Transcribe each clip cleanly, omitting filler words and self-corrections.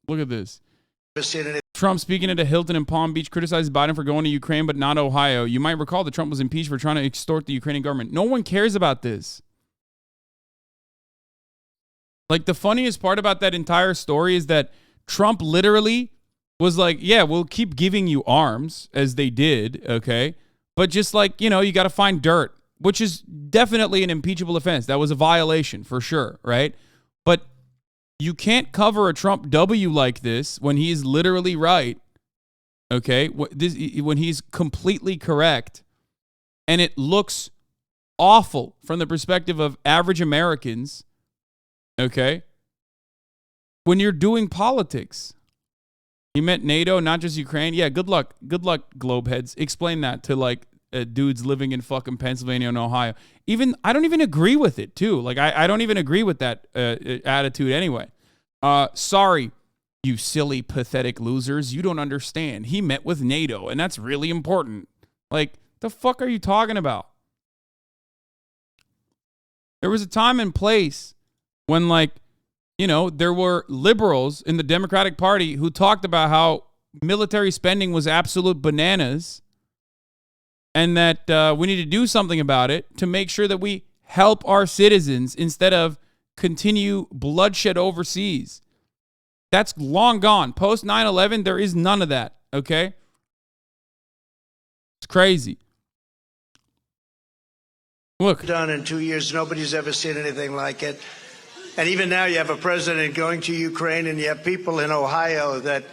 Look at this. Trump speaking at a Hilton in Palm Beach criticized Biden for going to Ukraine but not Ohio. You might recall that Trump was impeached for trying to extort the Ukrainian government. No one cares about this. Like, the funniest part about that entire story is that Trump literally was like, yeah, we'll keep giving you arms, as they did, okay? But just like, you know, you got to find dirt, which is definitely an impeachable offense. That was a violation for sure, right? But you can't cover a Trump W like this when he's literally right, okay? When he's completely correct, and it looks awful from the perspective of average Americans, okay? When you're doing politics. He meant NATO, not just Ukraine. Yeah, good luck, globeheads. Explain that to, like, dudes living in fucking Pennsylvania and Ohio. I don't even agree with it, too. Like, I don't even agree with that attitude anyway. Sorry, you silly, pathetic losers. You don't understand. He met with NATO, and that's really important. Like, the fuck are you talking about? There was a time and place when, like, you know, there were liberals in the Democratic Party who talked about how military spending was absolute bananas and that we need to do something about it to make sure that we help our citizens instead of continue bloodshed overseas. That's long gone. Post 9/11, there is none of that, okay? It's crazy. Look. Done in 2 years. Nobody's ever seen anything like it. And even now you have a president going to Ukraine and you have people in Ohio that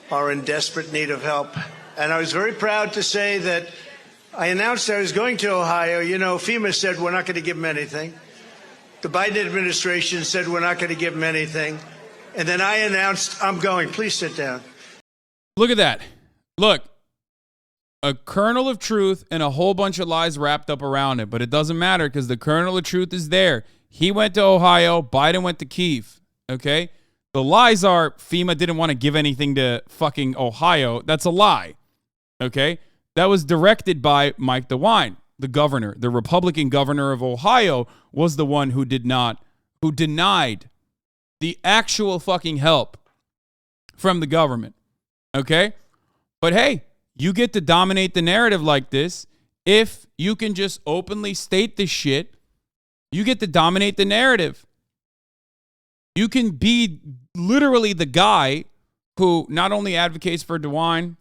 are in desperate need of help. And I was very proud to say that I announced I was going to Ohio. You know, FEMA said we're not going to give them anything. The Biden administration said we're not going to give them anything. And then I announced I'm going. Please sit down. Look at that. Look, a kernel of truth and a whole bunch of lies wrapped up around it. But it doesn't matter because the kernel of truth is there. He went to Ohio. Biden went to Kyiv. Okay? The lies are FEMA didn't want to give anything to fucking Ohio. That's a lie. Okay? That was directed by Mike DeWine, the governor. The Republican governor of Ohio was the one who denied the actual fucking help from the government. Okay? But hey, you get to dominate the narrative like this if you can just openly state this shit. You get to dominate the narrative. You can be literally the guy who not only advocates for DeWine,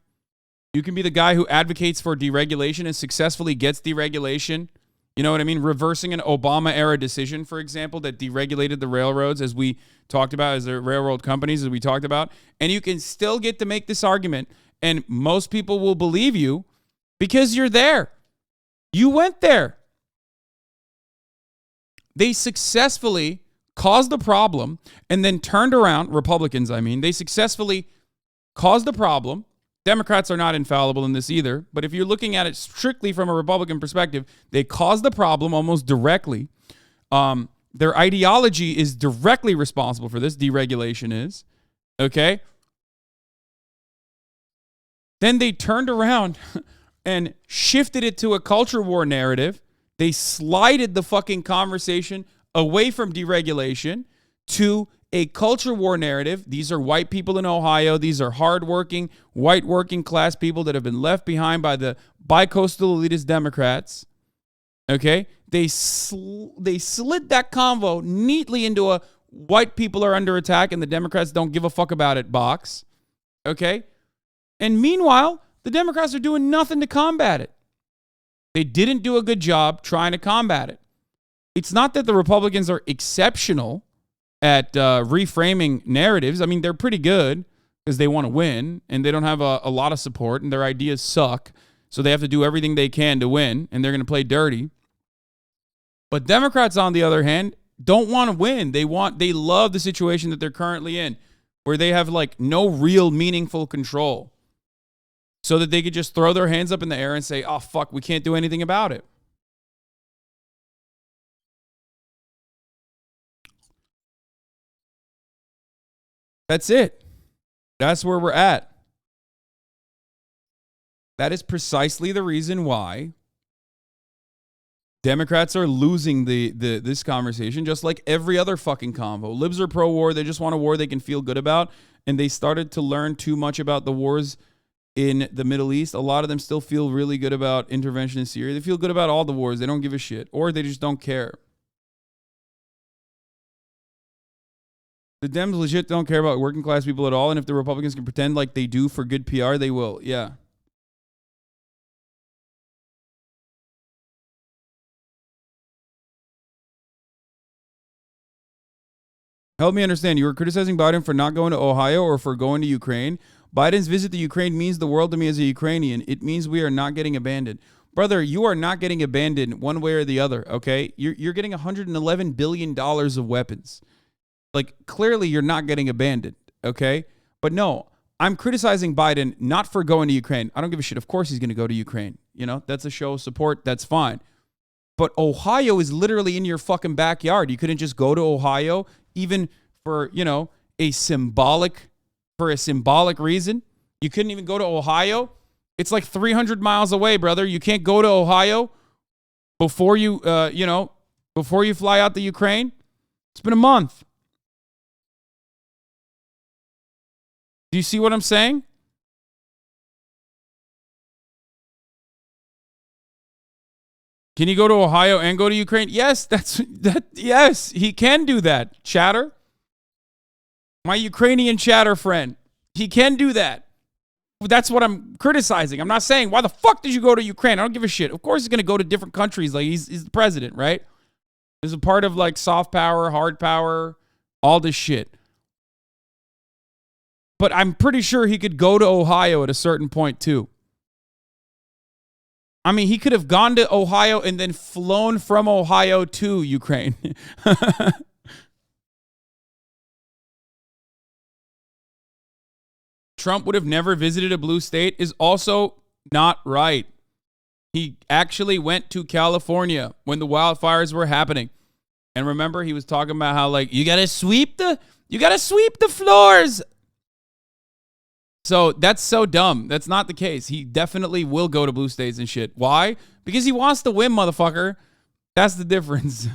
you can be the guy who advocates for deregulation and successfully gets deregulation. You know what I mean? Reversing an Obama-era decision, for example, that deregulated the railroads, as we talked about, as the railroad companies, as we talked about. And you can still get to make this argument, and most people will believe you because you're there. You went there. They successfully caused the problem and then turned around, Republicans, I mean, they successfully caused the problem. Democrats are not infallible in this either, but if you're looking at it strictly from a Republican perspective, they caused the problem almost directly. Their ideology is directly responsible for this, deregulation is, okay? Then they turned around and shifted it to a culture war narrative. They slided the fucking conversation away from deregulation to a culture war narrative. These are white people in Ohio. These are hardworking, white working class people that have been left behind by the bi-coastal elitist Democrats. Okay? They slid that convo neatly into a white people are under attack and the Democrats don't give a fuck about it box. Okay? And meanwhile, the Democrats are doing nothing to combat it. They didn't do a good job trying to combat it. It's not that the Republicans are exceptional at reframing narratives. I mean, they're pretty good because they want to win and they don't have a lot of support and their ideas suck. So they have to do everything they can to win and they're going to play dirty. But Democrats, on the other hand, don't want to win. They love the situation that they're currently in where they have like no real meaningful control. So that they could just throw their hands up in the air and say, oh, fuck, we can't do anything about it. That's it. That's where we're at. That is precisely the reason why Democrats are losing this conversation, just like every other fucking convo. Libs are pro-war. They just want a war they can feel good about. and they started to learn too much about the wars in the Middle East, a lot of them still feel really good about intervention in Syria. They feel good about all the wars. They don't give a shit, or they just don't care. The Dems legit don't care about working class people at all, and if the Republicans can pretend like they do for good PR, they will. Yeah. Help me understand. You were criticizing Biden for not going to Ohio or for going to Ukraine. Biden's visit to Ukraine means the world to me as a Ukrainian. It means we are not getting abandoned. Brother, you are not getting abandoned one way or the other, okay? You're getting $111 billion of weapons. Like, clearly you're not getting abandoned, okay? But no, I'm criticizing Biden not for going to Ukraine. I don't give a shit. Of course he's going to go to Ukraine. You know, that's a show of support. That's fine. But Ohio is literally in your fucking backyard. You couldn't just go to Ohio, even for, you know, a symbolic reason. You couldn't even go to Ohio. It's like 300 miles away, brother. You can't go to Ohio before you, before you fly out to Ukraine. It's been a month. Do you see what I'm saying? Can you go to Ohio and go to Ukraine? Yes, yes, he can do that. Chatter. My Ukrainian chatter friend. He can do that. That's what I'm criticizing. I'm not saying, why the fuck did you go to Ukraine? I don't give a shit. Of course he's going to go to different countries. Like, he's the president, right? There's a part of, like, soft power, hard power, all this shit. But I'm pretty sure he could go to Ohio at a certain point, too. I mean, he could have gone to Ohio and then flown from Ohio to Ukraine. Trump would have never visited a blue state is also not right. He actually went to California when the wildfires were happening. And remember, he was talking about how, like, you gotta sweep the floors. So that's so dumb. That's not the case. He definitely will go to blue states and shit. Why? Because he wants to win, motherfucker. That's the difference.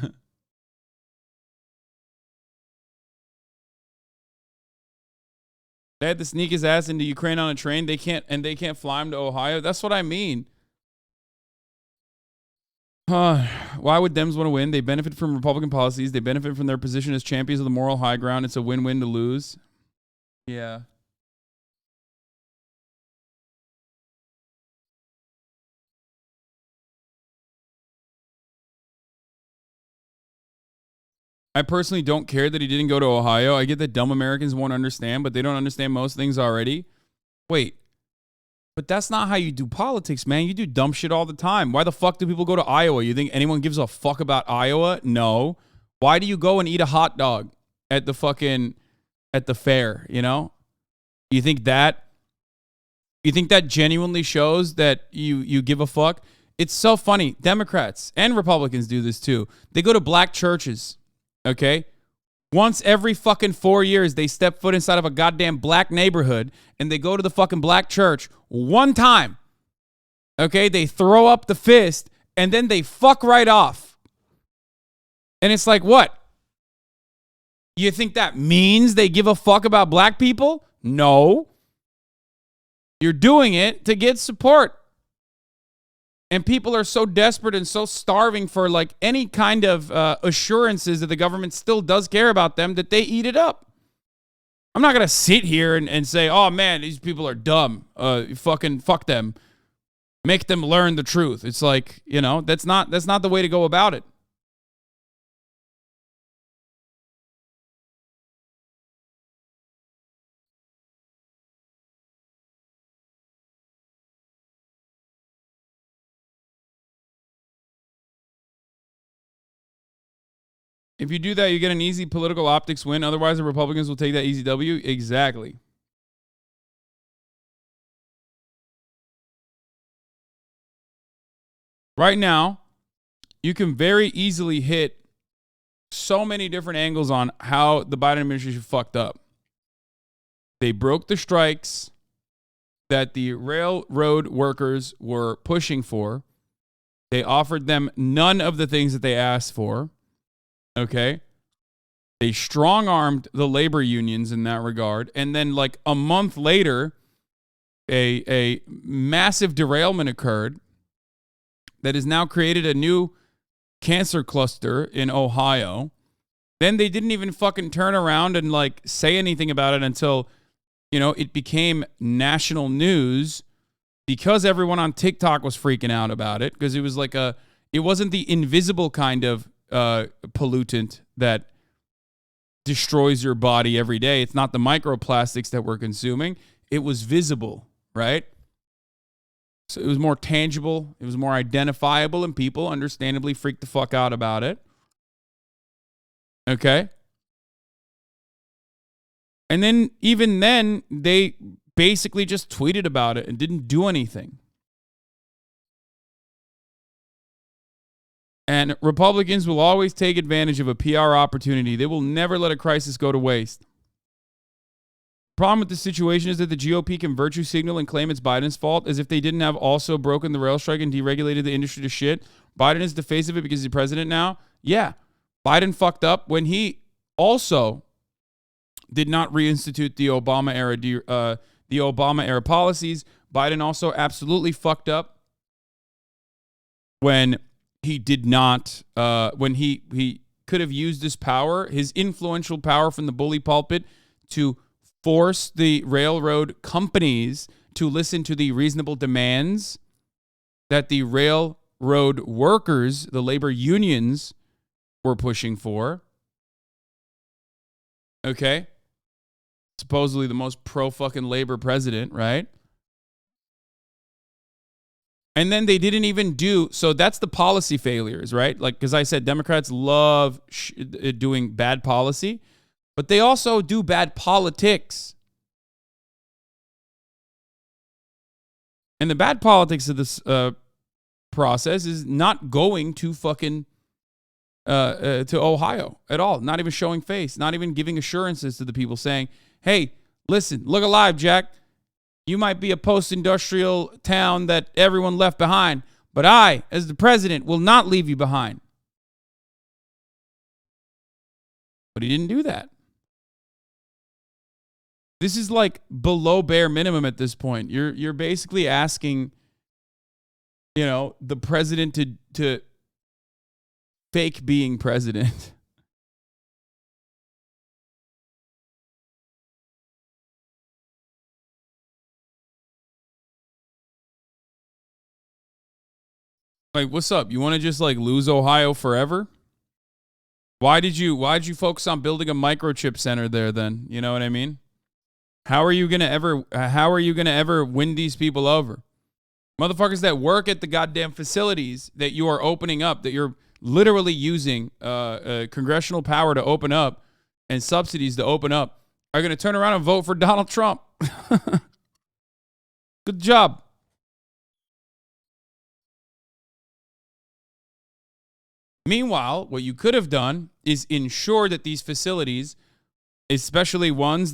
They had to sneak his ass into Ukraine on a train. They can't fly him to Ohio. That's what I mean. Why would Dems want to win? They benefit from Republican policies. They benefit from their position as champions of the moral high ground. It's a win-win to lose. Yeah. I personally don't care that he didn't go to Ohio. I get that dumb Americans won't understand, but they don't understand most things already. Wait, but that's not how you do politics, man. You do dumb shit all the time. Why the fuck do people go to Iowa? You think anyone gives a fuck about Iowa? No. Why do you go and eat a hot dog at the fair, you know? You think that genuinely shows that you give a fuck? It's so funny. Democrats and Republicans do this too. They go to black churches. Okay? Once every fucking 4 years, they step foot inside of a goddamn black neighborhood and they go to the fucking black church one time. Okay? They throw up the fist and then they fuck right off. And it's like, what? You think that means they give a fuck about black people? No. You're doing it to get support. And people are so desperate and so starving for, like, any kind of assurances that the government still does care about them that they eat it up. I'm not going to sit here and say, oh, man, these people are dumb. Fucking fuck them. Make them learn the truth. It's like, you know, that's not the way to go about it. If you do that, you get an easy political optics win. Otherwise, the Republicans will take that easy W. Exactly. Right now, you can very easily hit so many different angles on how the Biden administration fucked up. They broke the strikes that the railroad workers were pushing for. They offered them none of the things that they asked for. Okay. They strong-armed the labor unions in that regard. And then like a month later, a massive derailment occurred that has now created a new cancer cluster in Ohio. Then they didn't even fucking turn around and like say anything about it until, it became national news because everyone on TikTok was freaking out about it, because it was like it wasn't the invisible kind of pollutant that destroys your body every day. It's not the microplastics that we're consuming. It was visible, right? So it was more tangible. It was more identifiable, and people understandably freaked the fuck out about it. Okay? And then, even then, they basically just tweeted about it and didn't do anything. And Republicans will always take advantage of a PR opportunity. They will never let a crisis go to waste. Problem with the situation is that the GOP can virtue signal and claim it's Biden's fault as if they didn't have also broken the rail strike and deregulated the industry to shit. Biden is the face of it because he's president now. Yeah, Biden fucked up when he also did not reinstitute the Obama era policies. Biden also absolutely fucked up when he did not, when he could have used his power, his influential power from the bully pulpit, to force the railroad companies to listen to the reasonable demands that the railroad workers, the labor unions, were pushing for. Okay? Supposedly the most pro-fucking labor president, right? And then they didn't even do, so that's the policy failures, right? Like, because I said, Democrats love doing bad policy, but they also do bad politics. And the bad politics of this process is not going to fucking to Ohio at all. Not even showing face. Not even giving assurances to the people saying, hey, listen, look alive, Jack. You might be a post-industrial town that everyone left behind, but I, as the president, will not leave you behind. But he didn't do that. This is like below bare minimum at this point. You're basically asking, the president to fake being president. Like, what's up? You want to just like lose Ohio forever? Why'd you focus on building a microchip center there then? You know what I mean? How are you gonna ever win these people over? Motherfuckers that work at the goddamn facilities that you are opening up, that you're literally using congressional power to open up and subsidies to open up, are going to turn around and vote for Donald Trump. Good job. Meanwhile, what you could have done is ensure that these facilities, especially these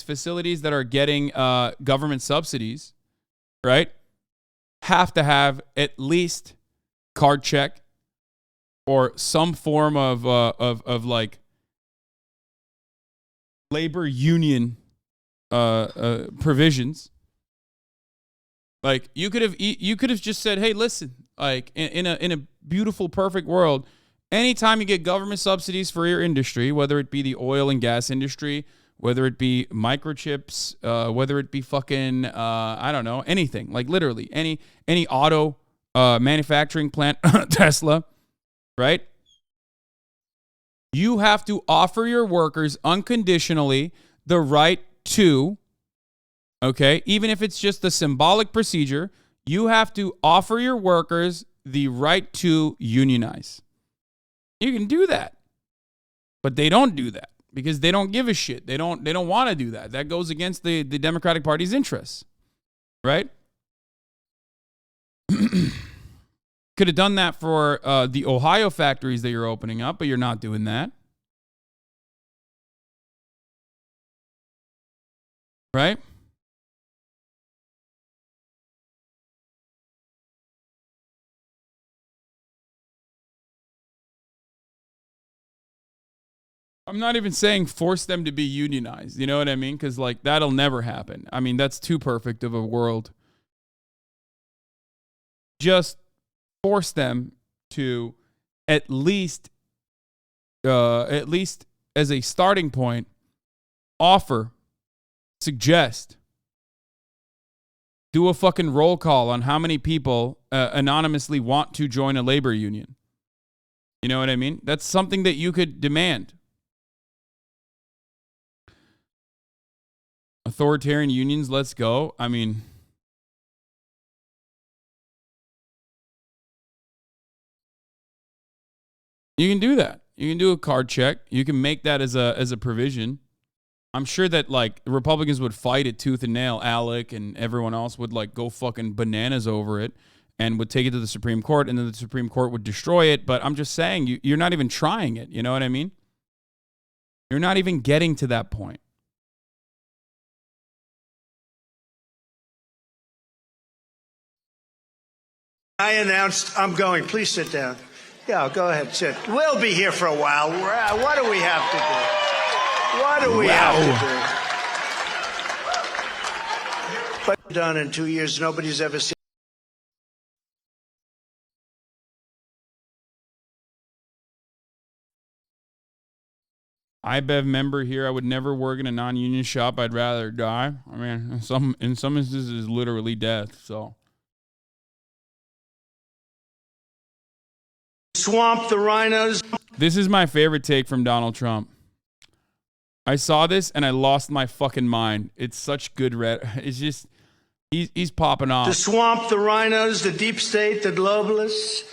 facilities that are getting government subsidies, right, have to have at least card check or some form of like labor union provisions. Like you could have just said, hey, listen, like in a beautiful, perfect world, anytime you get government subsidies for your industry, whether it be the oil and gas industry, whether it be microchips, whether it be fucking, I don't know, anything, like literally any auto manufacturing plant, Tesla, right? You have to offer your workers unconditionally the right to, okay, even if it's just a symbolic procedure, you have to offer your workers the right to unionize. You can do that, but they don't do that because they don't give a shit. They don't want to do that. That goes against the Democratic Party's interests, right? Could have done that for the Ohio factories that you're opening up, but you're not doing that. Right? I'm not even saying force them to be unionized. You know what I mean? Because, like, that'll never happen. I mean, that's too perfect of a world. Just force them to at least as a starting point, offer, suggest, do a fucking roll call on how many people anonymously want to join a labor union. You know what I mean? That's something that you could demand. Authoritarian unions, let's go. I mean, you can do that. You can do a card check. You can make that as a provision. I'm sure that, like, the Republicans would fight it tooth and nail. Alec and everyone else would, like, go fucking bananas over it and would take it to the Supreme Court, and then the Supreme Court would destroy it. But I'm just saying, you're not even trying it. You know what I mean? You're not even getting to that point. I announced I'm going. Please sit down. Yeah, go ahead, sit. We'll be here for a while. What do we have to do? What do we have to do? But done in 2 years, nobody's ever seen. IBEV member here. I would never work in a non-union shop. I'd rather die. I mean, in some instances, literally death. So. Swamp the rhinos. This is my favorite take from Donald Trump. I saw this and I lost my fucking mind. It's such good it's just, he's popping off. To swamp the rhinos, the deep state, the globalists,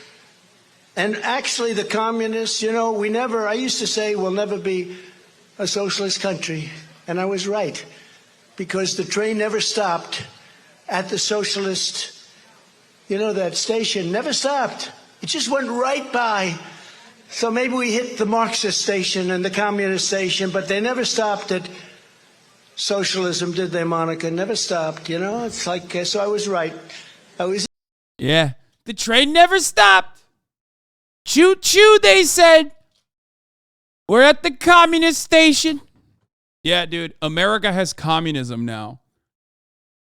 and actually the communists. You know, I used to say we'll never be a socialist country. And I was right, because the train never stopped at the socialist, that station never stopped. It just went right by. So maybe we hit the Marxist station and the communist station, but they never stopped at socialism, did they, Monica? Never stopped, It's like, so I was right. Yeah, the train never stopped. Choo-choo, they said. We're at the communist station. Yeah, dude, America has communism now.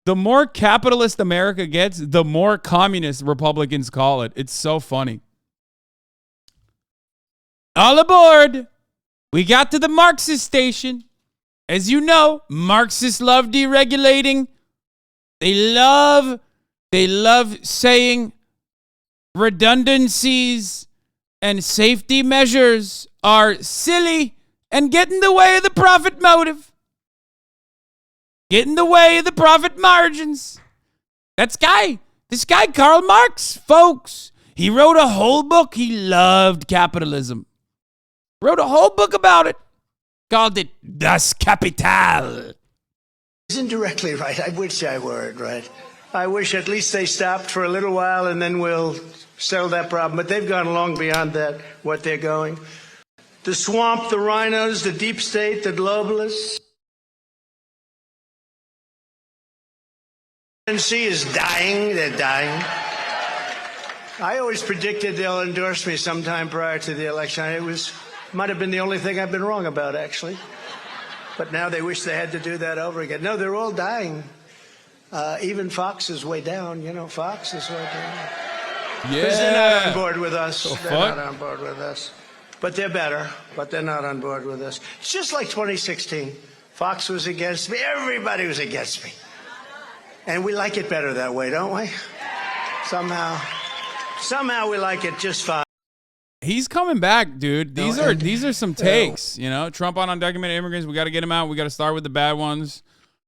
The more capitalist America gets, the more communist Republicans call it. It's so funny. All aboard. We got to the Marxist station. As you know, Marxists love deregulating. They love saying redundancies and safety measures are silly and get in the way of the profit motive. Get in the way of the profit margins. This guy, Karl Marx, folks, he wrote a whole book. He loved capitalism. Wrote a whole book about it. Called it Das Kapital. Isn't directly right. I wish I were right. I wish at least they stopped for a little while and then we'll settle that problem. But they've gone long beyond that, what they're going. To swamp the rhinos, the deep state, the globalists. RNC is dying. They're dying. I always predicted they'll endorse me sometime prior to the election. Might have been the only thing I've been wrong about, actually. But now they wish they had to do that over again. No, they're all dying. Even Fox is way down. Fox is way down. Yeah. Because they're not on board with us. They're not on board with us. But they're better. But they're not on board with us. It's just like 2016. Fox was against me. Everybody was against me. And we like it better that way, don't we? Somehow we like it just fine. He's coming back, dude. These are some takes, Trump on undocumented immigrants. We got to get him out. We got to start with the bad ones.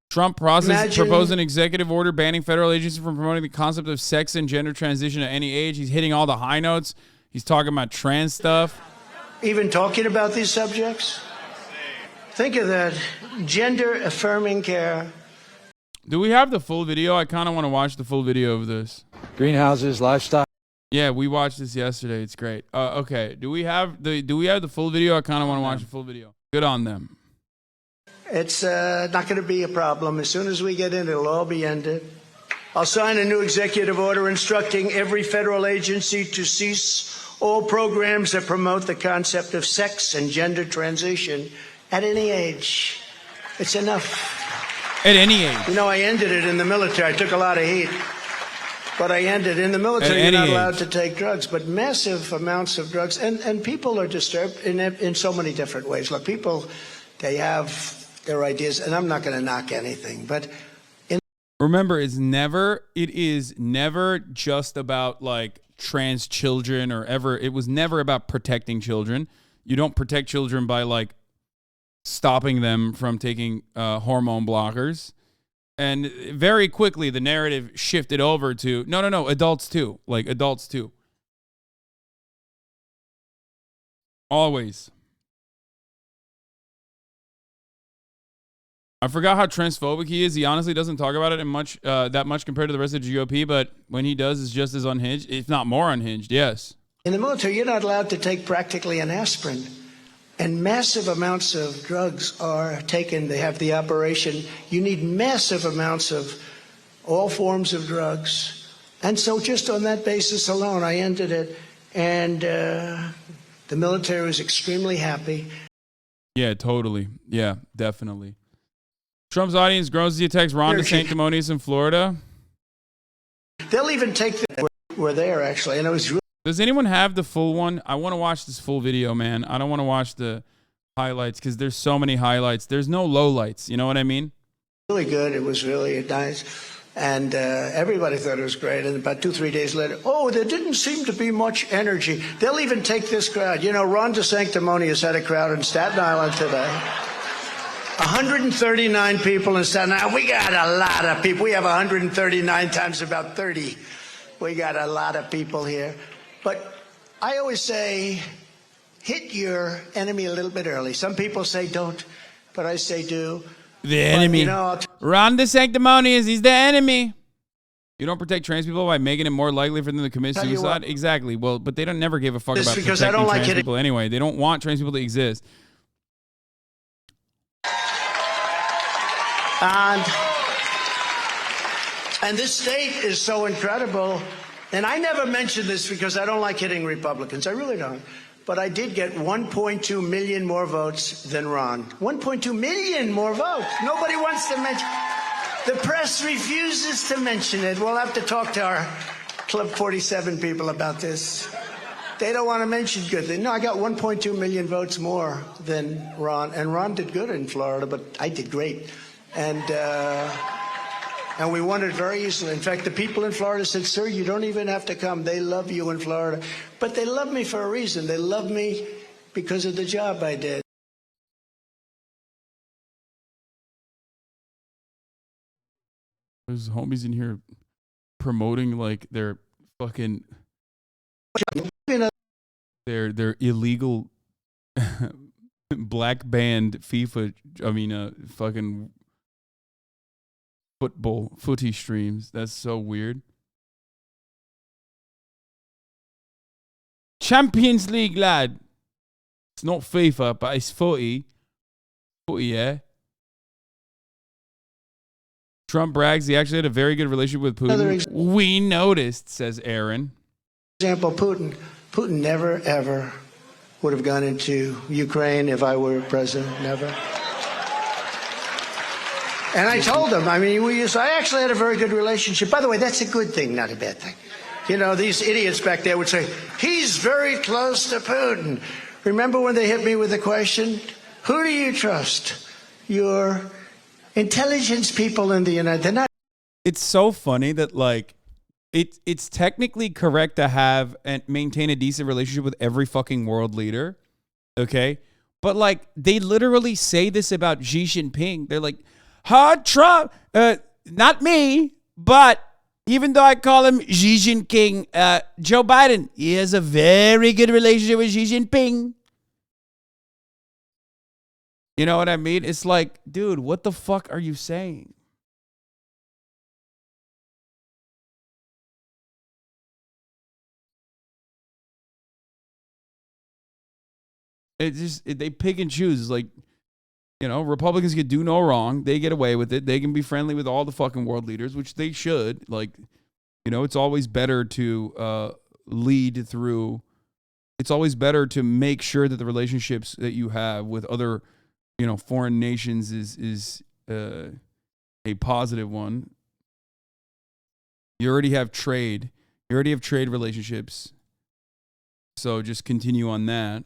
Trump proposed an executive order banning federal agencies from promoting the concept of sex and gender transition at any age. He's hitting all the high notes. He's talking about trans stuff. Even talking about these subjects? Think of that. Gender affirming care. Do we have the full video? I kind of want to watch the full video of this. Greenhouses, livestock. Yeah, we watched this yesterday. It's great. Okay. Do we have the full video? I kind of want to watch the full video. Good on them. It's not going to be a problem. As soon as we get in, it'll all be ended. I'll sign a new executive order instructing every federal agency to cease all programs that promote the concept of sex and gender transition at any age. It's enough. At any age. You know, I ended it in the military. I took a lot of heat. But I ended in the military. You're not allowed to take drugs, but massive amounts of drugs. And people are disturbed in so many different ways. Look, people, they have their ideas, and I'm not going to knock anything. But remember, it is never just about like trans children it was never about protecting children. You don't protect children by like stopping them from taking hormone blockers. And very quickly, the narrative shifted over to, no, adults too. Like, adults too. Always. I forgot how transphobic he is. He honestly doesn't talk about it that much compared to the rest of the GOP, but when he does, it's just as unhinged, if not more unhinged, yes. In the military, you're not allowed to take practically an aspirin. And massive amounts of drugs are taken. They have the operation. You need massive amounts of all forms of drugs. And so just on that basis alone, I ended it. And the military was extremely happy. Yeah, totally. Yeah, definitely. Trump's audience grows as he attacks Ron DeSanctimonious in Florida. They'll even take we're there, actually. And it was really. Does anyone have the full one? I want to watch this full video, man. I don't want to watch the highlights because there's so many highlights. There's no lowlights. You know what I mean? Really good. It was really nice. And everybody thought it was great. And about 2-3 days later, there didn't seem to be much energy. They'll even take this crowd. You know, Ron DeSanctimonious had a crowd in Staten Island today. 139 people in Staten Island. We got a lot of people. We have 139 times about 30. We got a lot of people here. But I always say, hit your enemy a little bit early. Some people say don't, but I say do. The enemy. Ron DeSanctimonious, he's the enemy. You don't protect trans people by making it more likely for them to commit suicide? Exactly. Well, but they don't never give a fuck about protecting trans people anyway. They don't want trans people to exist. And this state is so incredible. And I never mention this because I don't like hitting Republicans. I really don't. But I did get 1.2 million more votes than Ron. 1.2 million more votes. Nobody wants to mention. The press refuses to mention it. We'll have to talk to our Club 47 people about this. They don't want to mention good things. No, I got 1.2 million votes more than Ron. And Ron did good in Florida, but I did great. And we won it very easily. In fact, the people in Florida said, sir, you don't even have to come. They love you in Florida. But they love me for a reason. They love me because of the job I did. There's homies in here promoting like their fucking their illegal black band FIFA, fucking footy streams. That's so weird. Champions League, lad. It's not FIFA, but it's footy. Footy, yeah. Trump brags he actually had a very good relationship with Putin. We noticed, says Aaron. Example, Putin never, ever would have gone into Ukraine if I were president. Never. And I told him, I actually had a very good relationship. By the way, that's a good thing, not a bad thing. You know, these idiots back there would say, he's very close to Putin. Remember when they hit me with the question, who do you trust? Your intelligence people in the United States. It's so funny that, like, it's technically correct to have and maintain a decent relationship with every fucking world leader, okay? But, like, they literally say this about Xi Jinping. They're like, Trump, not me, but even though I call him Xi Jinping, Joe Biden, he has a very good relationship with Xi Jinping. You know what I mean? It's like, dude, what the fuck are you saying? They pick and choose. It's like, you know, Republicans can do no wrong. They get away with it. They can be friendly with all the fucking world leaders, which they should. Like, you know, it's always better to lead through it's always better to make sure that the relationships that you have with other, foreign nations is a positive one. You already have trade. You already have trade relationships. So just continue on that.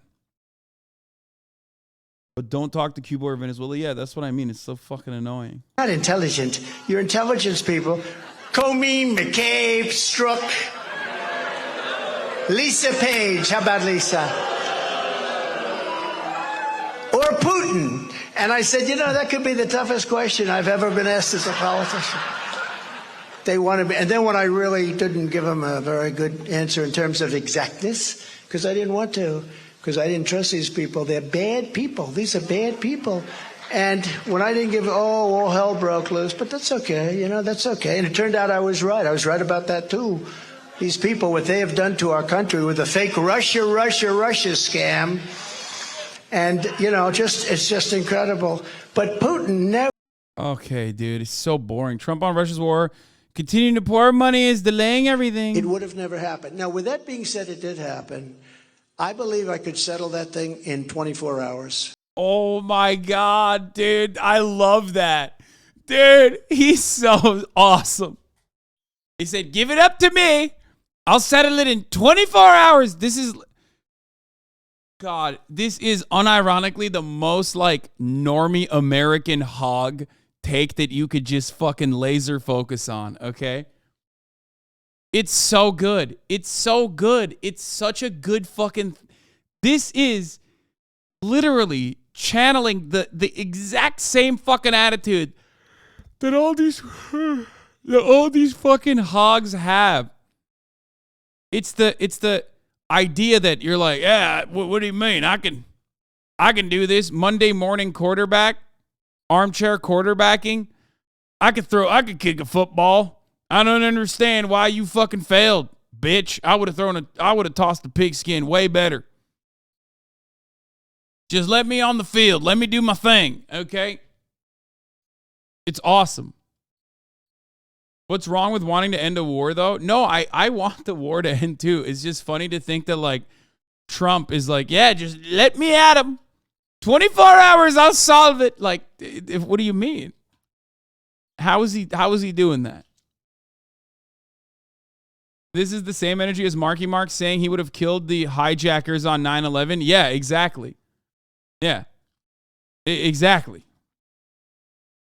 But don't talk to Cuba or Venezuela. Yeah, that's what I mean. It's so fucking annoying. Not intelligent. You're intelligence people. Comey, McCabe, Strzok, Lisa Page. How about Lisa? Or Putin. And I said, that could be the toughest question I've ever been asked as a politician. They wanted me. And then when I really didn't give them a very good answer in terms of exactness, because I didn't want to, because I didn't trust these people. They're bad people. These are bad people. And when I didn't give, all hell broke loose. But that's okay. That's okay. And it turned out I was right. I was right about that, too. These people, what they have done to our country with the fake Russia scam. And, it's just incredible. But Putin never. Okay, dude. It's so boring. Trump on Russia's war. Continuing to pour money is delaying everything. It would have never happened. Now, with that being said, it did happen. I believe I could settle that thing in 24 hours. Oh, my God, dude. I love that. Dude, he's so awesome. He said, give it up to me. I'll settle it in 24 hours. This is unironically the most normie American hog take that you could just fucking laser focus on, okay? It's so good. It's so good. It's such a good fucking... This is literally channeling the exact same fucking attitude that all these fucking hogs have. It's the idea that you're like, yeah, what do you mean? I can do this. Monday morning quarterback, armchair quarterbacking. I could kick a football. I don't understand why you fucking failed, bitch. I would have tossed the pigskin way better. Just let me on the field. Let me do my thing, okay? It's awesome. What's wrong with wanting to end a war, though? No, I want the war to end, too. It's just funny to think that, Trump is yeah, just let me at him. 24 hours, I'll solve it. What do you mean? How is he doing that? This is the same energy as Marky Mark saying he would have killed the hijackers on 9/11. Yeah, exactly. Yeah, exactly.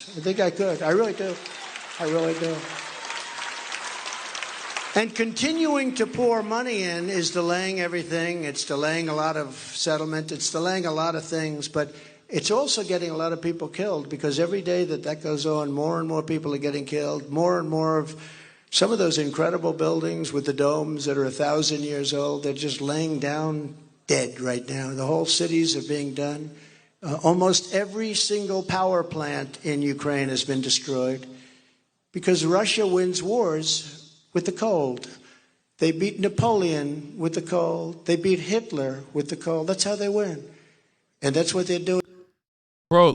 I think I could. I really do. I really do. And continuing to pour money in is delaying everything. It's delaying a lot of settlement. It's delaying a lot of things. But it's also getting a lot of people killed because every day that goes on, more and more people are getting killed. More and more of some of those incredible buildings with the domes that are 1,000 years old, they're just laying down dead right now. The whole cities are being done. Almost every single power plant in Ukraine has been destroyed because Russia wins wars with the cold. They beat Napoleon with the cold. They beat Hitler with the cold. That's how they win. And that's what they're doing. Bro,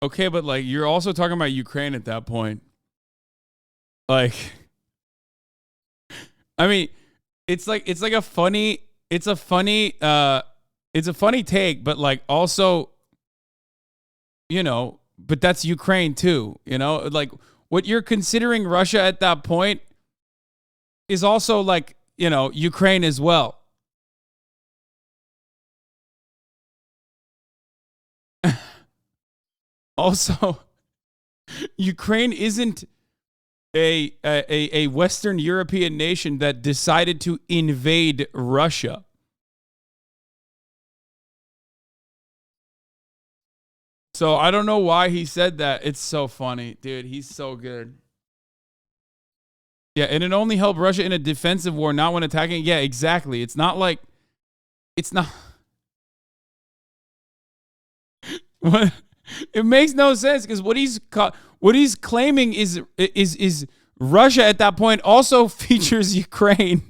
okay, but you're also talking about Ukraine at that point. I mean, it's a funny take, but also, but that's Ukraine too, what you're considering Russia at that point is also Ukraine as well. Also, Ukraine isn't a Western European nation that decided to invade Russia. So I don't know why he said that. It's so funny, dude. He's so good. Yeah, and it only helped Russia in a defensive war, not when attacking. Yeah, exactly. It's not. What? It makes no sense because what he's claiming is Russia at that point also features Ukraine.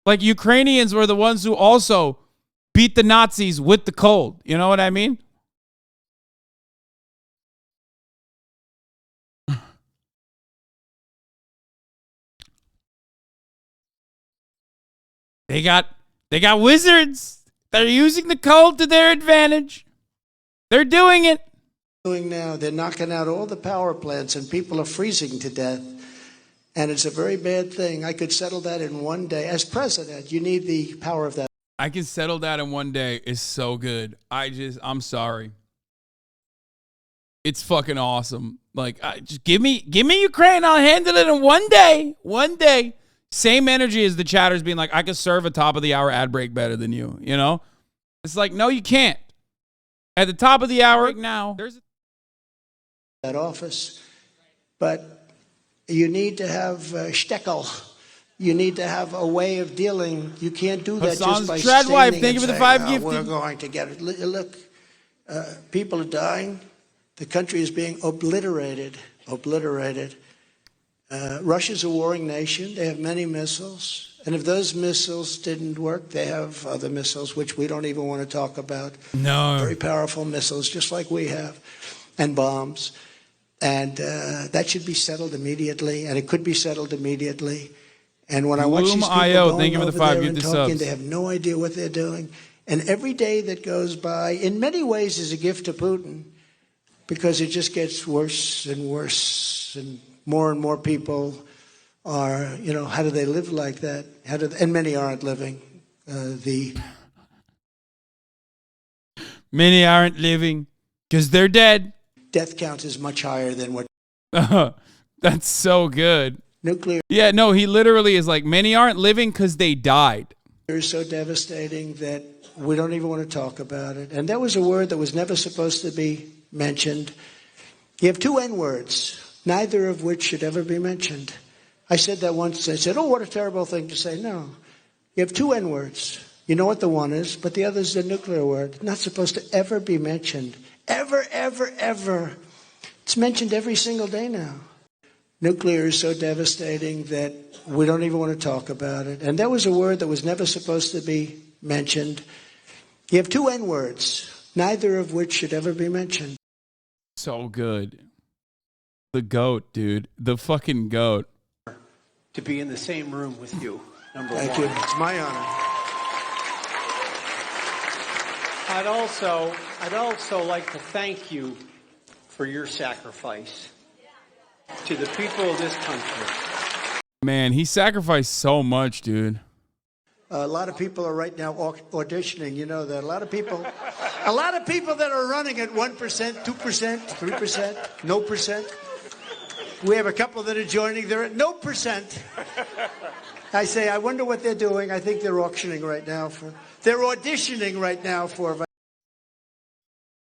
Ukrainians were the ones who also beat the Nazis with the cold. You know what I mean? They got wizards. They're using the cold to their advantage. They're doing it. Doing now, they're knocking out all the power plants and people are freezing to death. And it's a very bad thing. I could settle that in one day. As president, you need the power of that. I can settle that in one day is so good. I'm sorry. It's fucking awesome. Like, just give me Ukraine. I'll handle it in one day. One day. Same energy as the chatters being like, I could serve a top of the hour ad break better than you. You know? It's like, no, you can't. At the top of the hour right now, there's that office. But you need to have shtekel. You need to have a way of dealing. You can't do that Hasan's just by Treadwife, standing thank you and for the saying, 5 gifted. We're going to get it. Look, people are dying. The country is being obliterated. Russia's a warring nation. They have many missiles. And if those missiles didn't work, they have other missiles, which we don't even want to talk about. No. Very powerful missiles, just like we have, and bombs. And that should be settled immediately, and it could be settled immediately. And when I watch these people going over there and talking, they have no idea what they're doing. And every day that goes by, in many ways, is a gift to Putin, because it just gets worse and worse, and more people are, how do they live like that? And many aren't living. Many aren't living because they're dead. Death count is much higher than what. That's so good. Nuclear. Yeah, no, he literally is like, many aren't living because they died. It's so devastating that we don't even want to talk about it. And that was a word that was never supposed to be mentioned. You have 2 N-words, neither of which should ever be mentioned. I said that once. I said, oh, what a terrible thing to say. No. You have 2 N-words. You know what the one is, but the other is the nuclear word. Not supposed to ever be mentioned. Ever, ever, ever. It's mentioned every single day now. Nuclear is so devastating that we don't even want to talk about it. And that was a word that was never supposed to be mentioned. You have 2 N-words, neither of which should ever be mentioned. So good. The GOAT, dude. The fucking GOAT. To be in the same room with you, number one. Thank you. It's my honor. I'd also like to thank you for your sacrifice to the people of this country. Man, he sacrificed so much, dude. A lot of people are right now auditioning. You know that. A lot of people that are running at 1%, 2%, 3%, no percent. We have a couple that are joining. They're at no percent. I say, I wonder what they're doing. I think they're auditioning right now for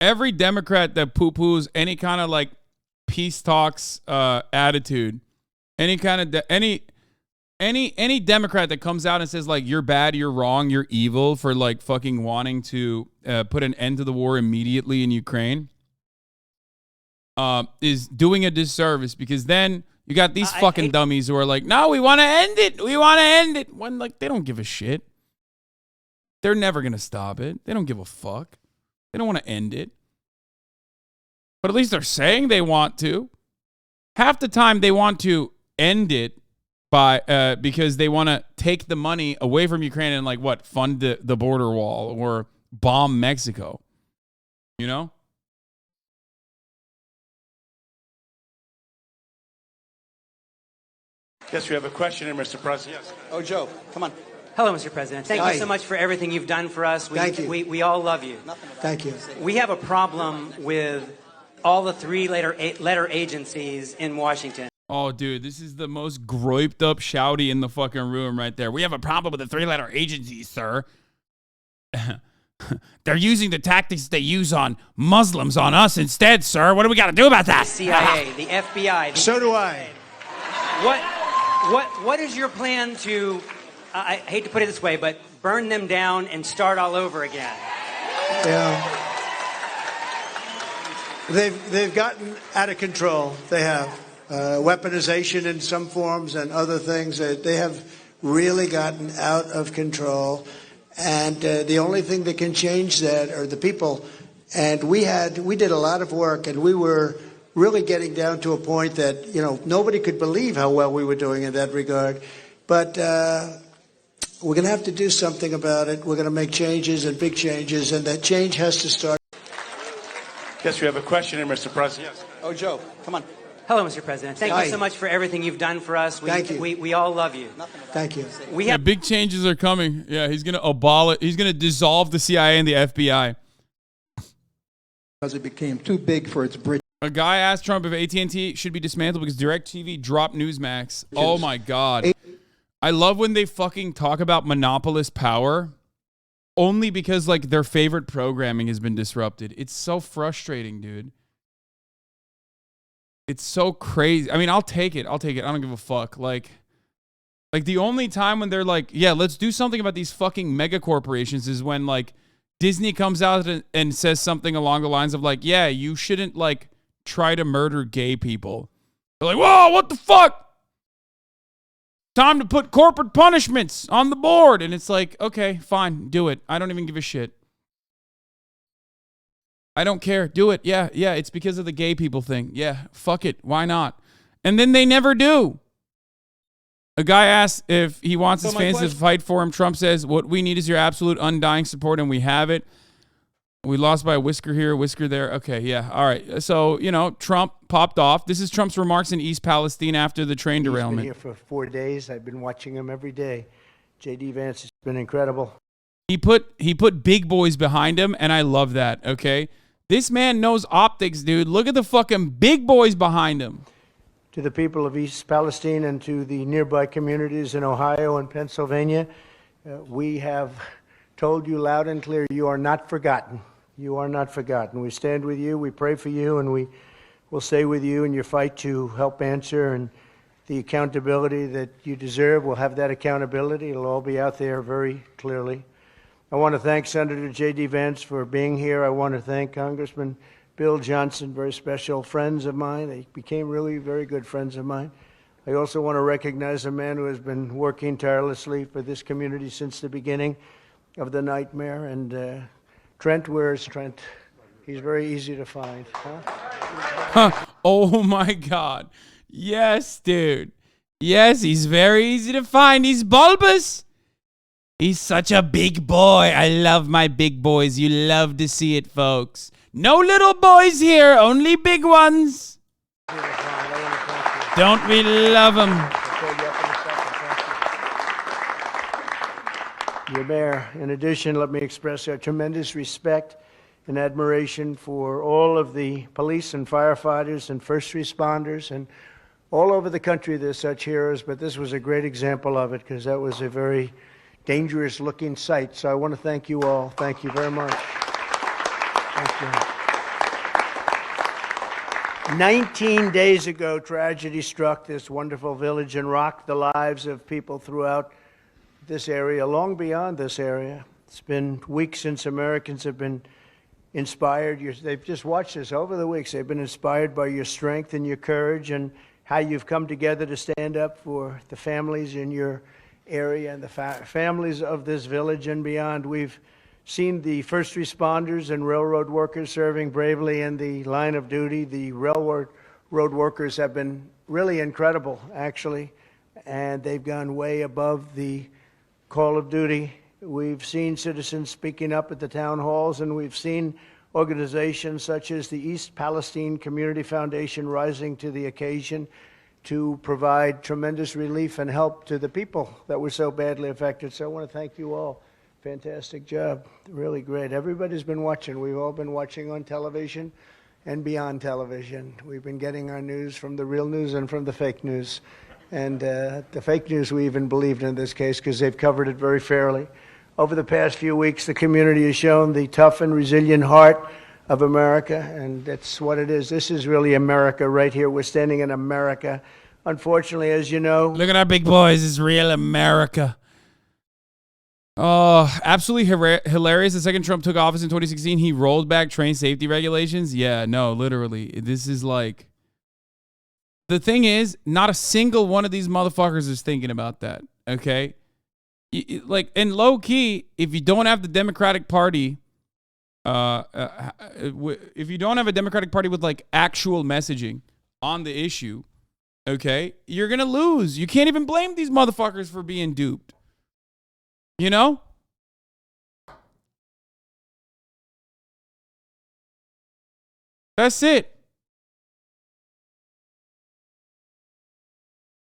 every Democrat that poo-poos any kind of like peace talks attitude, any kind of any Democrat that comes out and says like you're bad, you're wrong, you're evil for like fucking wanting to put an end to the war immediately in Ukraine, is doing a disservice, because then you got these fucking dummies who are like, no, we want to end it. We want to end it. When like they don't give a shit. They're never going to stop it. They don't give a fuck. They don't want to end it. But at least they're saying they want to. Half the time they want to end it by because they want to take the money away from Ukraine and like what, fund the border wall or bomb Mexico. You know? Yes, we have a question here, Mr. President. Yes. Oh, Joe, come on. Hello, Mr. President. Thank you so much for everything you've done for us. Thank you. We all love you. Thank you. We have a problem with all the 3-letter agencies in Washington. Oh, dude, this is the most groiped up shouty in the fucking room right there. We have a problem with the 3-letter agencies, sir. They're using the tactics they use on Muslims on us instead, sir. What do we got to do about that? The CIA, the FBI. So do I. What is your plan to, I hate to put it this way, but burn them down and start all over again? Yeah. They've gotten out of control. They have weaponization in some forms and other things. They have really gotten out of control. And the only thing that can change that are the people. And we did a lot of work, and we were really getting down to a point that, nobody could believe how well we were doing in that regard. But We're going to have to do something about it. We're going to make changes and big changes, and that change has to start. Yes, we have a question here, Mr. President. Yes. Oh, Joe, come on. Hello, Mr. President. Thank Hi. you so much for everything you've done for us. Thank you. We all love you. Thank you. We Yeah, have big changes are coming. Yeah, he's gonna abolish. He's gonna dissolve the CIA and the FBI. Because it became too big for its bridge. A guy asked Trump if AT&T should be dismantled because DirecTV dropped Newsmax. Oh my God. I love when they fucking talk about monopolist power only because like their favorite programming has been disrupted. It's so frustrating, dude. It's so crazy. I mean, I'll take it. I don't give a fuck. Like the only time when they're like, yeah, let's do something about these fucking mega corporations is when like Disney comes out and says something along the lines of like, yeah, you shouldn't like try to murder gay people. They're like, whoa, what the fuck? Time to put corporate punishments on the board. And it's like, okay, fine, do it. I don't even give a shit. I don't care. Do it. Yeah, it's because of the gay people thing. Yeah, fuck it. Why not? And then they never do. A guy asked if he wants his fans to fight for him. Trump says, what we need is your absolute undying support, and we have it. We lost by a whisker here, a whisker there. Okay, yeah, all right. So, Trump popped off. This is Trump's remarks in East Palestine after the train derailment. He's been here for 4 days. I've been watching him every day. J.D. Vance has been incredible. He put big boys behind him, and I love that, okay? This man knows optics, dude. Look at the fucking big boys behind him. To the people of East Palestine and to the nearby communities in Ohio and Pennsylvania, we have told you loud and clear, you are not forgotten. You are not forgotten. We stand with you, we pray for you, and we will stay with you in your fight to help answer and the accountability that you deserve. We'll have that accountability. It'll all be out there very clearly. I want to thank Senator J.D. Vance for being here. I want to thank Congressman Bill Johnson, very special friends of mine. They became really very good friends of mine. I also want to recognize a man who has been working tirelessly for this community since the beginning of the nightmare. And Trent, where's Trent? He's very easy to find. Huh? Oh my God. Yes, dude. Yes, he's very easy to find. He's bulbous. He's such a big boy. I love my big boys. You love to see it, folks. No little boys here, only big ones. Don't we love them? Your Mayor, in addition, let me express our tremendous respect and admiration for all of the police and firefighters and first responders. And all over the country there's such heroes, but this was a great example of it because that was a very dangerous looking sight. So I want to thank you all. Thank you very much. Thank you. 19 days ago, tragedy struck this wonderful village and rocked the lives of people throughout this area, long beyond this area. It's been weeks since Americans have been inspired. They've just watched this over the weeks. They've been inspired by your strength and your courage and how you've come together to stand up for the families in your area and the families of this village and beyond. We've seen the first responders and railroad workers serving bravely in the line of duty. The railroad workers have been really incredible, actually, and they've gone way above the call of duty. We've seen citizens speaking up at the town halls, and we've seen organizations such as the East Palestine Community Foundation rising to the occasion to provide tremendous relief and help to the people that were so badly affected. So I want to thank you all. Fantastic job. Really great. Everybody's been watching. We've all been watching on television and beyond television. We've been getting our news from the real news and from the fake news. And the fake news we even believed in this case because they've covered it very fairly. Over the past few weeks, the community has shown the tough and resilient heart of America, and that's what it is. This is really America right here. We're standing in America. Unfortunately, as you know... Look at our big boys. It's real America. Oh, absolutely hilarious. The second Trump took office in 2016, he rolled back train safety regulations. Yeah, no, literally. This is like... The thing is, not a single one of these motherfuckers is thinking about that, okay? Like, and low key, if you don't have the Democratic Party... if you don't have a Democratic Party with like actual messaging on the issue, okay, you're gonna lose. You can't even blame these motherfuckers for being duped. You know? That's it.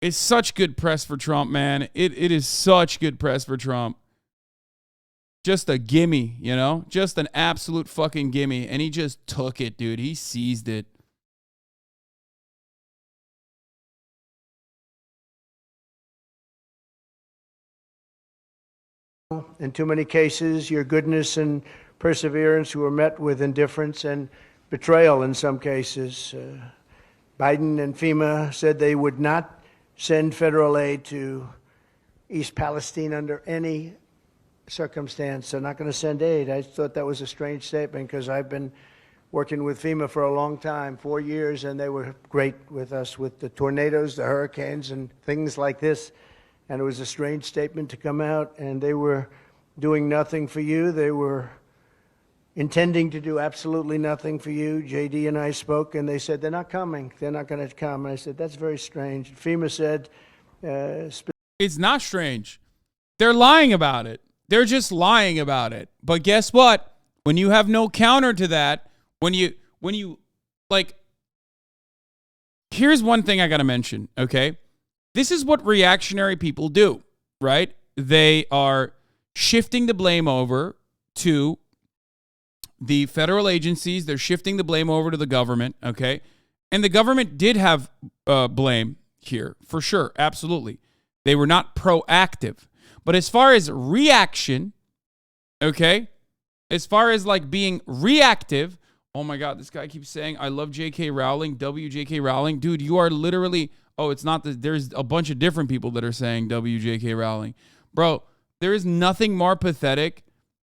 It's such good press for Trump, man. It is such good press for Trump. Just a gimme, you know? Just an absolute fucking gimme. And he just took it, dude. He seized it. In too many cases, your goodness and perseverance were met with indifference and betrayal in some cases. Biden and FEMA said they would not send federal aid to East Palestine under any circumstance. They're not going to send aid. I thought that was a strange statement because I've been working with FEMA for a long time, 4 years, and they were great with us with the tornadoes, the hurricanes, and things like this. And it was a strange statement to come out, and they were doing nothing for you. They were intending to do absolutely nothing for you. JD and I spoke, and they said, they're not coming. They're not going to come. And I said, that's very strange. FEMA said... it's not strange. They're lying about it. They're just lying about it. But guess what? When you have no counter to that, when you like... Here's one thing I got to mention, okay? This is what reactionary people do, right? They are shifting the blame over to the federal agencies. They're shifting the blame over to the government, okay? And the government did have blame here, for sure, absolutely. They were not proactive. But as far as reaction, okay? As far as like being reactive, oh my God, this guy keeps saying, I love J.K. Rowling, W.J.K. Rowling. Dude, you are literally... Oh, it's not that there's a bunch of different people that are saying W.J.K. Rowling. Bro, there is nothing more pathetic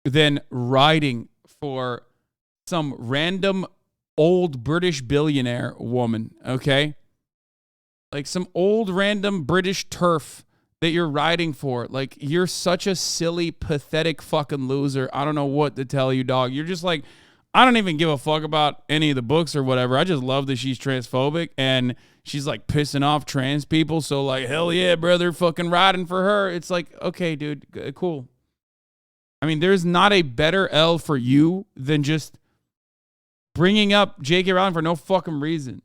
than writing for some random old British billionaire woman, okay? Like some old random British turf that you're writing for. Like, you're such a silly, pathetic fucking loser. I don't know what to tell you, dog. You're just like, I don't even give a fuck about any of the books or whatever. I just love that she's transphobic and she's like pissing off trans people. So like, hell yeah, brother, fucking riding for her. It's like, okay, dude, cool. I mean, there's not a better L for you than just bringing up J.K. Rowling for no fucking reason.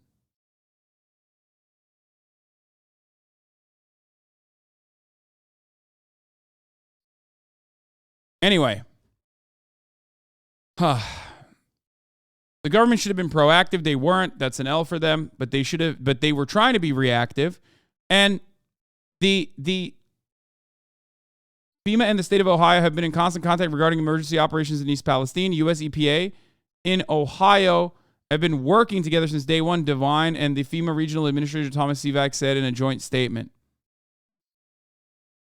Anyway. The government should have been proactive. They weren't. That's an L for them. But they should have. But they were trying to be reactive. And the FEMA and the state of Ohio have been in constant contact regarding emergency operations in East Palestine. U.S. EPA in Ohio have been working together since day one. Devine and the FEMA Regional Administrator Thomas Sivak said in a joint statement.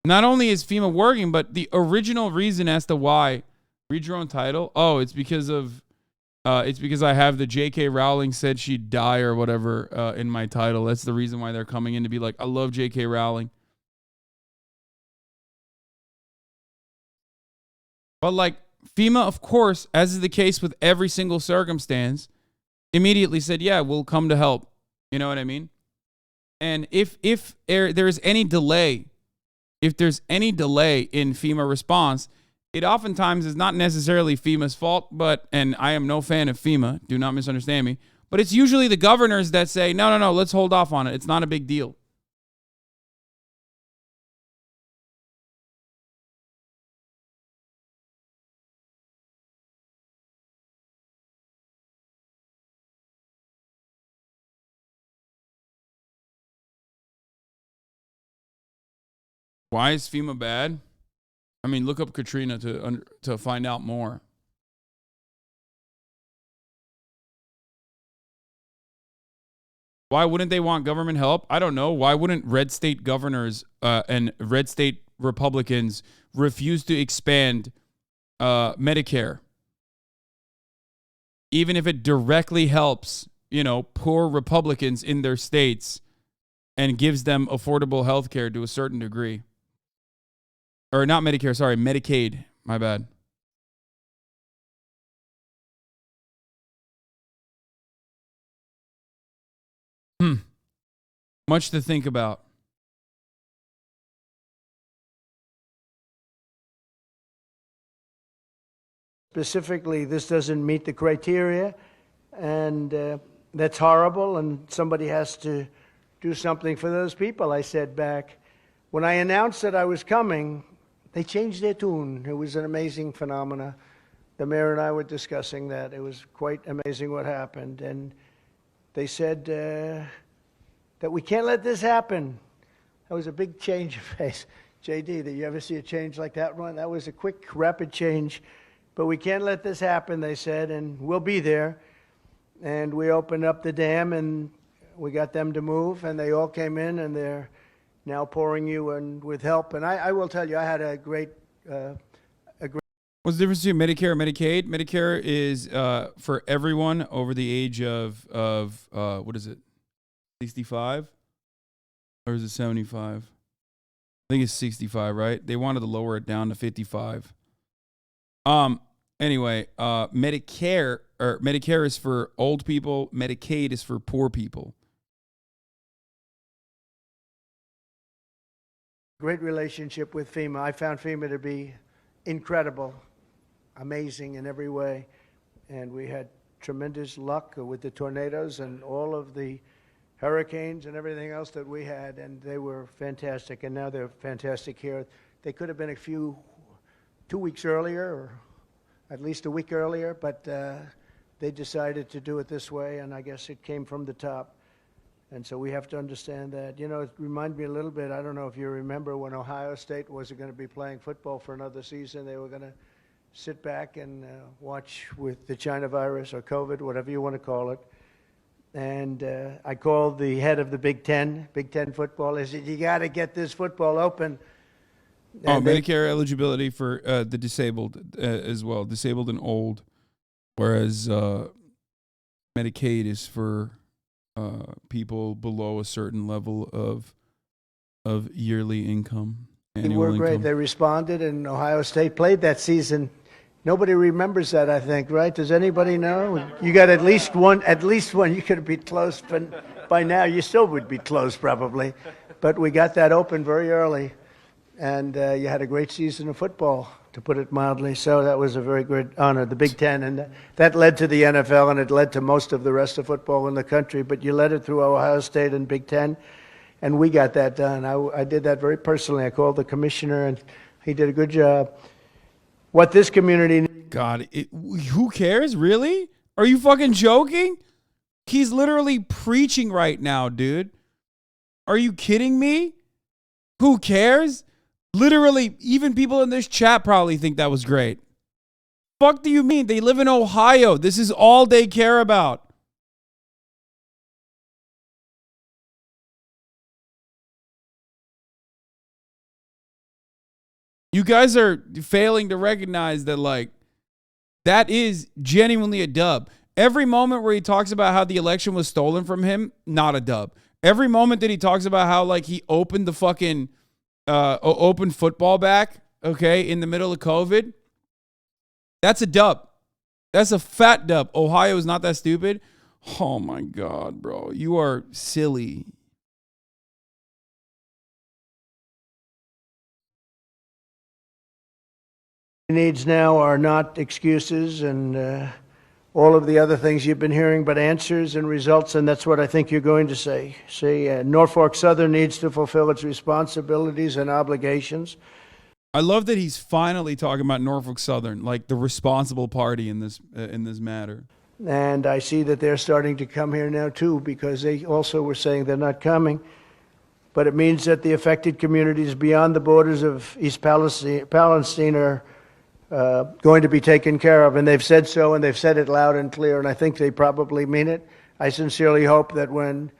Not only is FEMA working, but the original reason as to why. Read your own title. Oh, it's because I have the J.K. Rowling said she'd die or whatever in my title. That's the reason why they're coming in to be like, I love J.K. Rowling. But like FEMA, of course, as is the case with every single circumstance, immediately said, yeah, we'll come to help. You know what I mean? And if there's any delay, in FEMA response, it oftentimes is not necessarily FEMA's fault, and I am no fan of FEMA, do not misunderstand me, but it's usually the governors that say, no, let's hold off on it. It's not a big deal. Why is FEMA bad? I mean, look up Katrina to find out more. Why wouldn't they want government help? I don't know. Why wouldn't red state governors and red state Republicans refuse to expand Medicare? Even if it directly helps, poor Republicans in their states and gives them affordable health care to a certain degree. Or not Medicare, sorry, Medicaid. My bad. Much to think about. specifically, this doesn't meet the criteria, and that's horrible, and somebody has to do something for those people, I said back. When I announced that I was coming, they changed their tune. It was an amazing phenomena. The mayor and I were discussing that. It was quite amazing what happened. And they said that we can't let this happen. That was a big change of pace. JD, did you ever see a change like that one? That was a quick, rapid change. But we can't let this happen, they said, and we'll be there. And we opened up the dam, and we got them to move, and they all came in, and they're now pouring you in with help. And I will tell you, I had a great... What's the difference between Medicare and Medicaid? Medicare is for everyone over the age of what is it, 65? Or is it 75? I think it's 65, right? They wanted to lower it down to 55. Anyway, Medicare is for old people. Medicaid is for poor people. Great relationship with FEMA. I found FEMA to be incredible, amazing in every way. And we had tremendous luck with the tornadoes and all of the hurricanes and everything else that we had. And they were fantastic. And now they're fantastic here. They could have been 2 weeks earlier, or at least a week earlier, but they decided to do it this way. And I guess it came from the top. And so we have to understand that. You know, it reminded me a little bit, I don't know if you remember when Ohio State wasn't going to be playing football for another season. They were going to sit back and watch with the China virus or COVID, whatever you want to call it. And I called the head of the Big Ten football. I said, you got to get this football open. And Medicare eligibility for the disabled as well, disabled and old, whereas Medicaid is for people below a certain level of yearly income. They were great. They responded, and Ohio State played that season. Nobody remembers that, I think, right? Does anybody know? You got at least one. You could be close, but by now you still would be close probably. But we got that open very early, and you had a great season of football, to put it mildly. So that was a very good honor, the Big Ten, and that led to the NFL, and it led to most of the rest of football in the country. But you led it through Ohio State and Big Ten, and we got that done. I did that very personally. I called the commissioner, and he did a good job. What this community... God, who cares? Really? Are you fucking joking? He's literally preaching right now, dude. Are you kidding me? Who cares? Literally, even people in this chat probably think that was great. Fuck do you mean? They live in Ohio. This is all they care about. You guys are failing to recognize that, like, that is genuinely a dub. Every moment where he talks about how the election was stolen from him, not a dub. Every moment that he talks about how, like, he opened the fucking open football back, okay, in the middle of COVID, that's a dub. That's a fat dub. Ohio is not that stupid. Oh my God, bro. You are silly. Needs now are not excuses and all of the other things you've been hearing, but answers and results, and that's what I think you're going to say. Norfolk Southern needs to fulfill its responsibilities and obligations. I love that he's finally talking about Norfolk Southern, like the responsible party in this matter. And I see that they're starting to come here now too, because they also were saying they're not coming. But it means that the affected communities beyond the borders of East Palestine are going to be taken care of, and they've said so, and they've said it loud and clear, and I think they probably mean it. I sincerely hope that when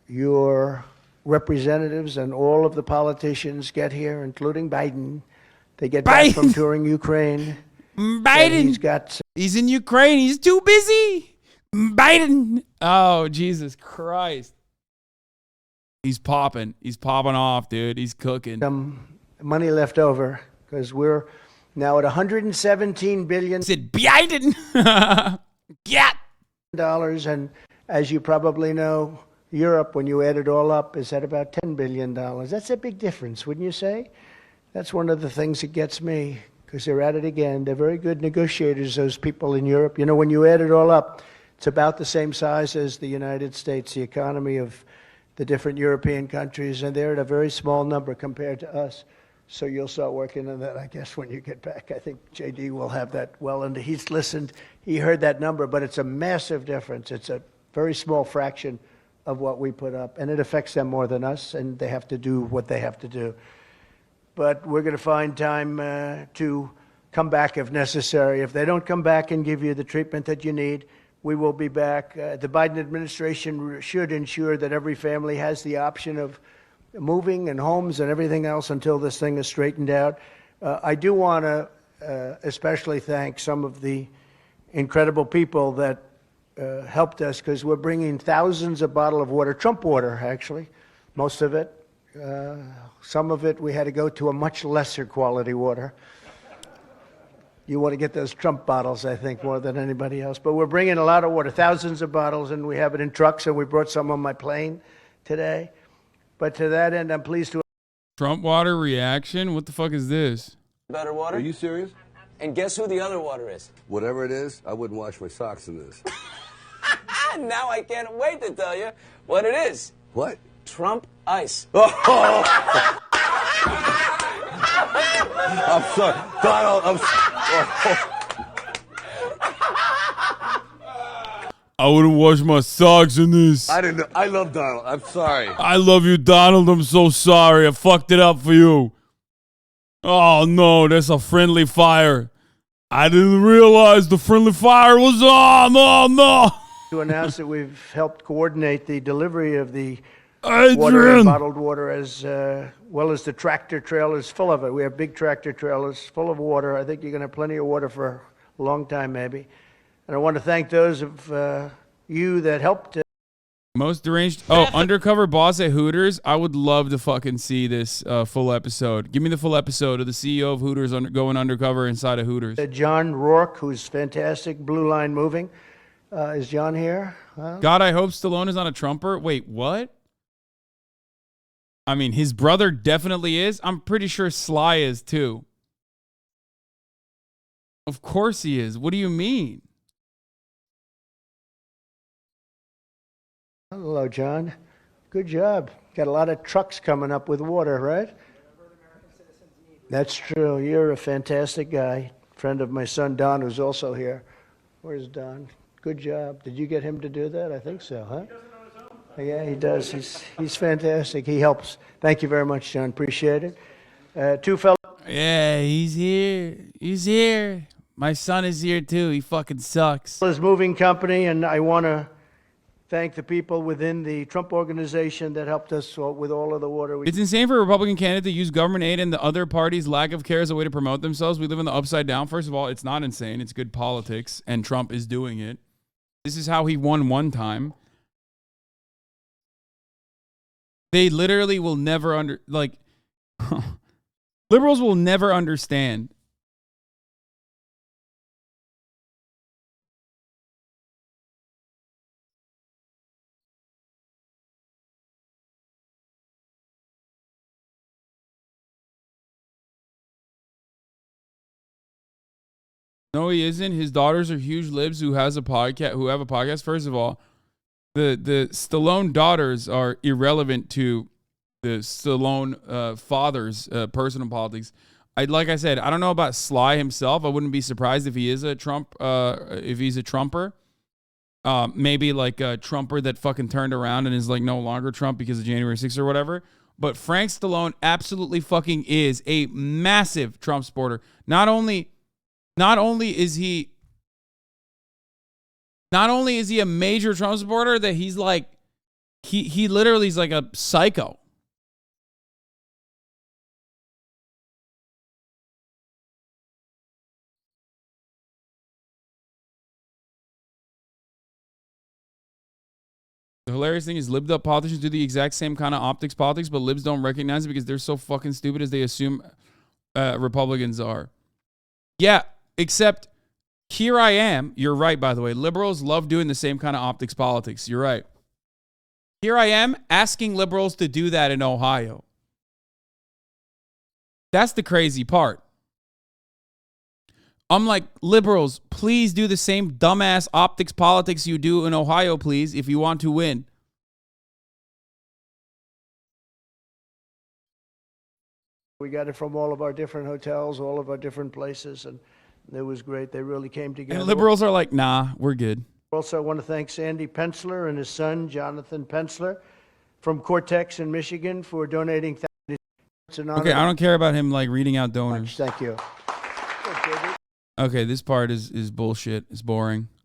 your representatives and all of the politicians get here, including Biden, they get back from touring Ukraine. He's in Ukraine. He's too busy. Biden. Oh, Jesus Christ. He's popping. He's popping off, dude. He's cooking. Money left over, because we're now at $117 billion. Said Biden. Yeah. Dollars, and as you probably know, Europe, when you add it all up, is at about $10 billion. That's a big difference, wouldn't you say? That's one of the things that gets me, because they're at it again. They're very good negotiators, those people in Europe. You know, when you add it all up, it's about the same size as the United States, the economy of the different European countries, and they're at a very small number compared to us. So you'll start working on that, I guess, when you get back. I think JD will have that well under. He's listened. He heard that number, but it's a massive difference. It's a very small fraction of what we put up, and it affects them more than us, and they have to do what they have to do. But we're going to find time to come back if necessary. If they don't come back and give you the treatment that you need, we will be back. The Biden administration should ensure that every family has the option of moving and homes and everything else until this thing is straightened out. I do want to especially thank some of the incredible people that helped us, because we're bringing thousands of bottles of water, Trump water, actually, most of it. Some of it we had to go to a much lesser quality water. You want to get those Trump bottles, I think, more than anybody else. But we're bringing a lot of water, thousands of bottles, and we have it in trucks, and we brought some on my plane today. But to that end, I'm pleased to... Trump water reaction? What the fuck is this? Better water? Are you serious? And guess who the other water is? Whatever it is, I wouldn't wash my socks in this. Now I can't wait to tell you what it is. What? Trump ice. I'm sorry. Donald, I wouldn't wash my socks in this. I didn't know. I love Donald. I'm sorry. I love you, Donald. I'm so sorry. I fucked it up for you. Oh, no, that's a friendly fire. I didn't realize the friendly fire was on. Oh, no. To announce that we've helped coordinate the delivery of the Adrian. water and bottled water, as well as the tractor trailers full of it. We have big tractor trailers full of water. I think you're going to have plenty of water for a long time, maybe. And I want to thank those of you that helped. Most deranged. Oh, undercover boss at Hooters. I would love to fucking see this full episode. Give me the full episode of the CEO of Hooters going undercover inside of Hooters. John Rourke, who's fantastic, Blue Line Moving. Is John here? God, I hope Stallone is not a Trumper. Wait, what? I mean, his brother definitely is. I'm pretty sure Sly is too. Of course he is. What do you mean? Hello, John. Good job. Got a lot of trucks coming up with water, right? That's true. You're a fantastic guy. Friend of my son, Don, who's also here. Where's Don? Good job. Did you get him to do that? I think so, huh? He does it on his own? Yeah, he does. He's fantastic. He helps. Thank you very much, John. Appreciate it. Two fellows. Yeah, he's here. He's here. My son is here too. He fucking sucks. His moving company, and I want to thank the people within the Trump organization that helped us with all of the water. It's insane for a Republican candidate to use government aid and the other party's lack of care as a way to promote themselves. We live in the upside down. First of all, it's not insane. It's good politics, and Trump is doing it. This is how he won one time. They literally will never liberals will never understand. No, he isn't. His daughters are huge libs who have a podcast. First of all, the Stallone daughters are irrelevant to the Stallone father's personal politics. Like I said, I don't know about Sly himself. I wouldn't be surprised if he is a Trump, if he's a Trumper. Maybe like a Trumper that fucking turned around and is like no longer Trump because of January 6th or whatever. But Frank Stallone absolutely fucking is a massive Trump supporter. Not only is he a major Trump supporter, that he's like he literally is like a psycho. The hilarious thing is libbed up politicians do the exact same kind of optics politics, but libs don't recognize it because they're so fucking stupid as they assume Republicans are. Yeah, except here I am. You're right, by the way. Liberals love doing the same kind of optics politics. You're right. Here I am asking liberals to do that in Ohio. That's the crazy part. I'm like, liberals, please do the same dumbass optics politics you do in Ohio, please, if you want to win. We got it from all of our different hotels, all of our different places, and it was great. They really came together. And liberals are like, nah, we're good. Also, I want to thank Sandy Pensler and his son, Jonathan Pensler, from Cortex in Michigan for donating. It's an honor. Okay, I don't care about him like reading out donors. Thank you. Okay, this part is bullshit. It's boring.